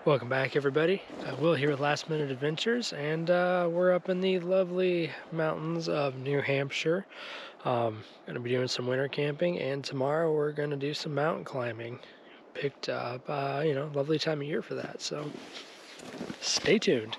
Welcome back, everybody. Will here with Last Minute Adventures, and we're up in the lovely mountains of New Hampshire. Going to be doing some winter camping, and tomorrow we're going to do some mountain climbing. Picked up, lovely time of year for that, so stay tuned.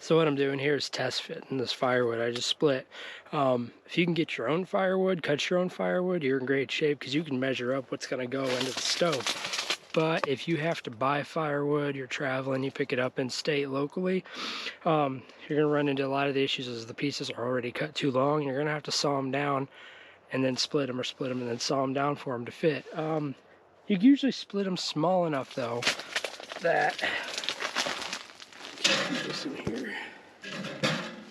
So what I'm doing here is test fitting this firewood I just split. If you can get your own firewood, cut your own firewood, you're in great shape because you can measure up what's going to go into the stove. But if you have to buy firewood, you're traveling, you pick it up in state locally, you're going to run into a lot of the issues as the pieces are already cut too long. You're going to have to saw them down and then split them, or split them and then saw them down for them to fit. You usually split them small enough though that this in here,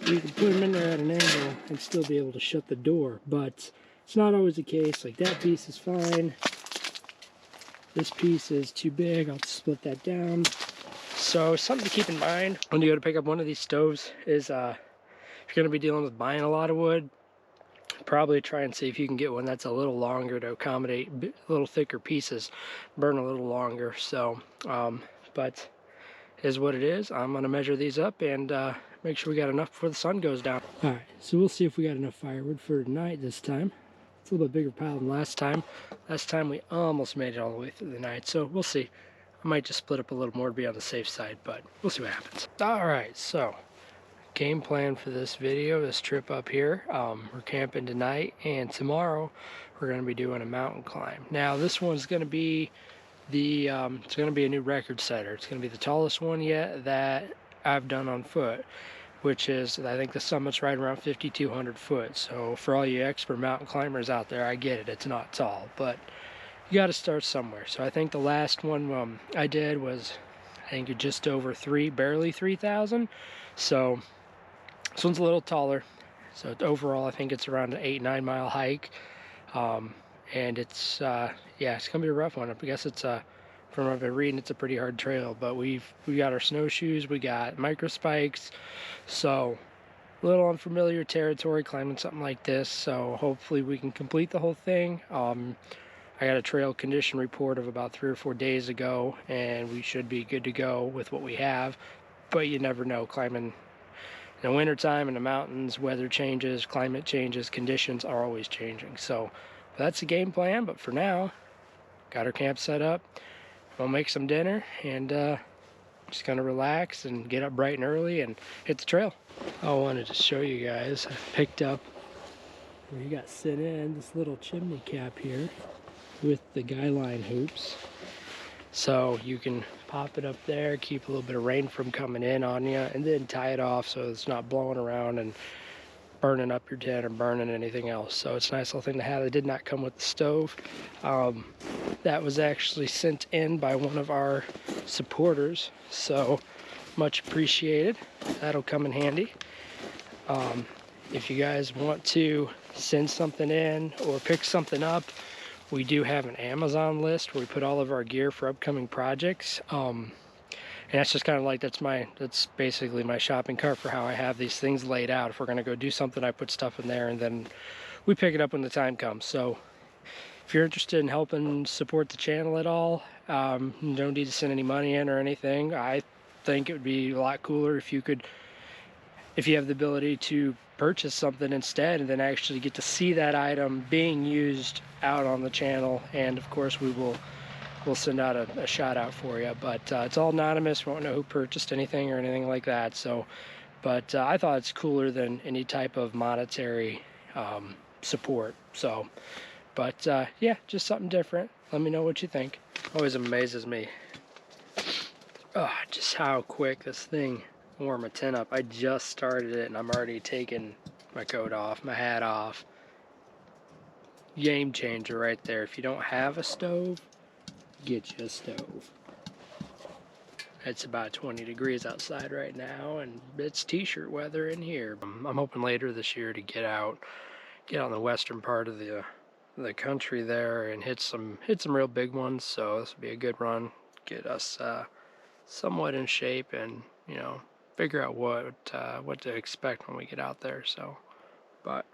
you can put them in there at an angle and still be able to shut the door, but it's not always the case. Like, that piece is fine, this piece is too big, I'll split that down. So something to keep in mind when you go to pick up one of these stoves is if you're going to be dealing with buying a lot of wood, probably try and see if you can get one that's a little longer to accommodate a little thicker pieces, burn a little longer. So but is what it is. I'm going to measure these up and make sure we got enough before the sun goes down. Alright, so we'll see if we got enough firewood for tonight this time. It's a little bit bigger pile than last time. Last time we almost made it all the way through the night, so we'll see. I might just split up a little more to be on the safe side, but we'll see what happens. Alright, so game plan for this video, this trip up here. We're camping tonight, and tomorrow we're going to be doing a mountain climb. Now this one's going to be it's going to be a new record setter. It's going to be the tallest one yet that I've done on foot, which is, I think the summit's right around 5,200 foot. So for all you expert mountain climbers out there, I get it, it's not tall, but you got to start somewhere. So I think the last one I did was, I think just over barely 3,000. So this one's a little taller. So overall, I think it's around an 8-9 mile hike. And it's yeah, it's gonna be a rough one. I guess it's from what I've been reading, it's a pretty hard trail, but we got our snowshoes, we got micro spikes, so a little unfamiliar territory climbing something like this. So hopefully we can complete the whole thing. I got a trail condition report of about 3 or 4 days ago, and we should be good to go with what we have. But you never know, climbing in the wintertime in the mountains, weather changes, climate changes, conditions are always changing. So that's the game plan, but for now, got our camp set up. We'll make some dinner and just gonna relax and get up bright and early and hit the trail. I wanted to show you guys, I picked up where you got sent in this little chimney cap here with the guy line hoops. So you can pop it up there, keep a little bit of rain from coming in on you, and then tie it off so it's not blowing around and burning up your tent or burning anything else. So it's a nice little thing to have. It did not come with the stove. That was actually sent in by one of our supporters, so much appreciated. That'll come in handy. If you guys want to send something in or pick something up, we do have an Amazon list where we put all of our gear for upcoming projects. And that's just kind of like, that's basically my shopping cart for how I have these things laid out. If we're gonna go do something, I put stuff in there and then we pick it up when the time comes. So if you're interested in helping support the channel at all, you don't need to send any money in or anything. I think it would be a lot cooler if you have the ability to purchase something instead and then actually get to see that item being used out on the channel. And of course we'll send out a shout out for you, but it's all anonymous. We won't know who purchased anything or anything like that. So, but I thought it's cooler than any type of monetary support. So, but yeah, just something different. Let me know what you think. Always amazes me just how quick this thing warm a tent up. I just started it and I'm already taking my coat off, my hat off. Game changer right there. If you don't have a stove, get you a stove. It's about 20 degrees outside right now, and it's t-shirt weather in here. I'm hoping later this year to get out on the western part of the country there and hit some real big ones. So this will be a good run, get us somewhat in shape, and figure out what to expect when we get out there. So, but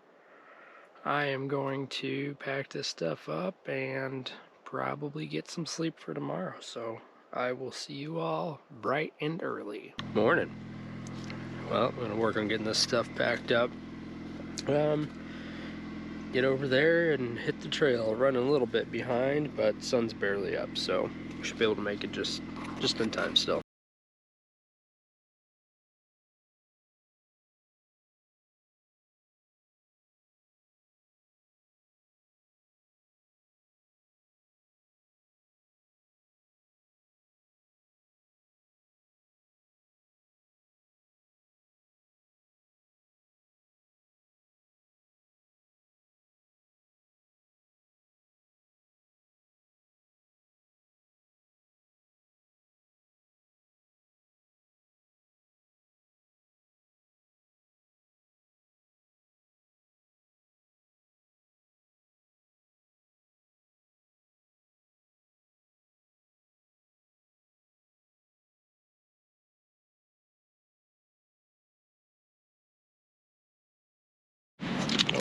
I am going to pack this stuff up and probably get some sleep for tomorrow. So I will see you all bright and early. Morning. Well, I'm gonna work on getting this stuff packed up. Get over there and hit the trail. Running a little bit behind, but sun's barely up, so should be able to make it just in time still.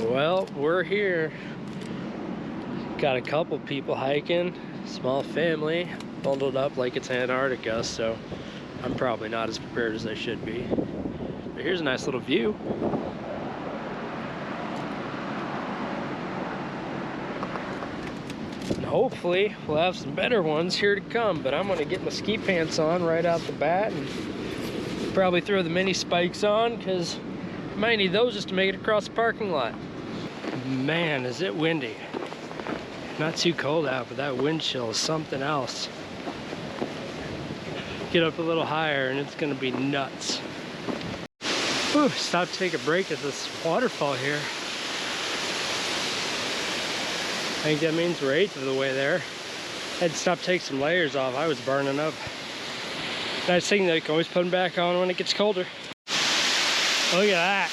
Well, we're here. Got a couple people hiking, small family, bundled up like it's Antarctica, so I'm probably not as prepared as I should be. But here's a nice little view. And hopefully we'll have some better ones here to come, but I'm gonna get my ski pants on right out the bat and probably throw the mini spikes on, because I might need those just to make it across the parking lot. Man, is it windy. Not too cold out, but that wind chill is something else. Get up a little higher and it's gonna be nuts. Whew, stop to take a break at this waterfall here. I think that means we're 1/8 of the way there. Had to stop, take some layers off. I was burning up. Nice thing that you can always put them back on when it gets colder. Look at that.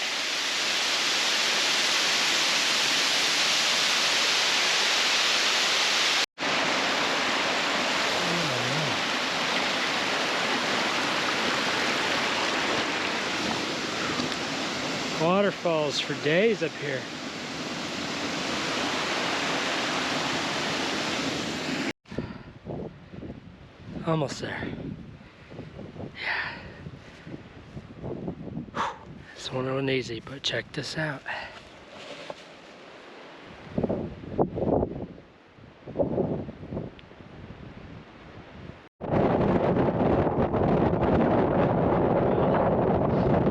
Waterfalls for days up here. Almost there. Yeah. This one wasn't easy, but check this out.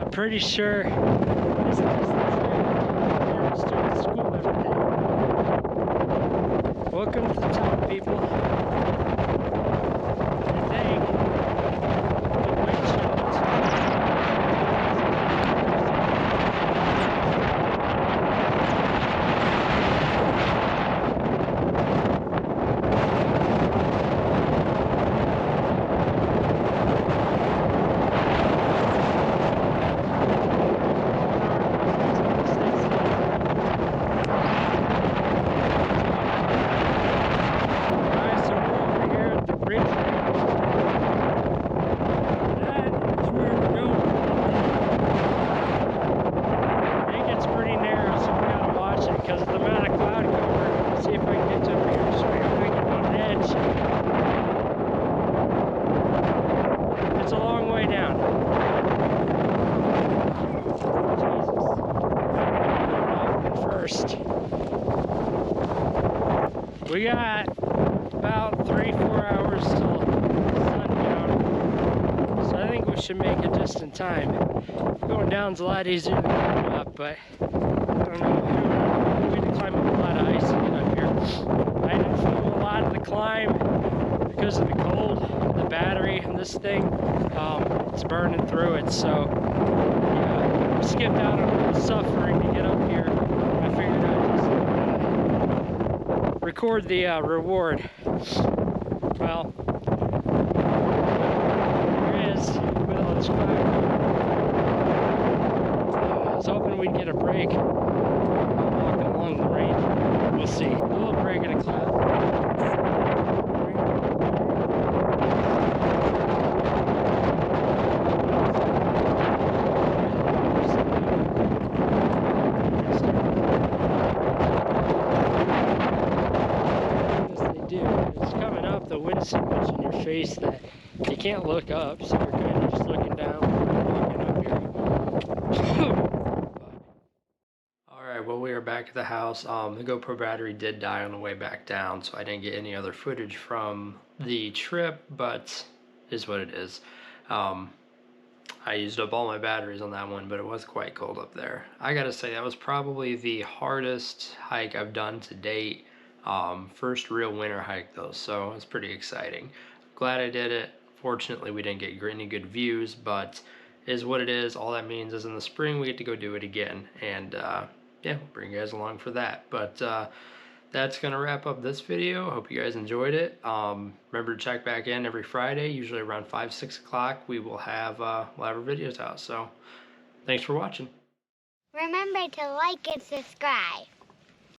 I'm pretty sure this is parents doing school every day. Welcome to the top, people. We got about 3-4 hours till sundown, so I think we should make it just in time. Going down's a lot easier than going up, but I don't know. We had to climb up a lot of ice to get up here. I didn't feel a lot of the climb because of the cold. The battery in this thing, it's burning through it, so yeah, we skipped out on the suffering to get up here. I figured I'd just record the reward. Well, there It's fine. I was hoping we'd get a break walking along the range. We'll see. A little break in a cloud. It's coming up, the wind's so much in your face that you can't look up, so you're kind of just looking down walking up here. Alright, well, we are back at the house. The GoPro battery did die on the way back down, so I didn't get any other footage from the trip, but is what it is. I used up all my batteries on that one, but it was quite cold up there. I gotta say, that was probably the hardest hike I've done to date. First real winter hike though, so it's pretty exciting. Glad I did it. Fortunately, we didn't get any good views, but it is what it is. All that means is in the spring we get to go do it again, and yeah, we'll bring you guys along for that. But that's gonna wrap up this video. Hope you guys enjoyed it. Remember to check back in every Friday, usually around 5-6 o'clock. We will have our videos out. So thanks for watching. Remember to like and subscribe.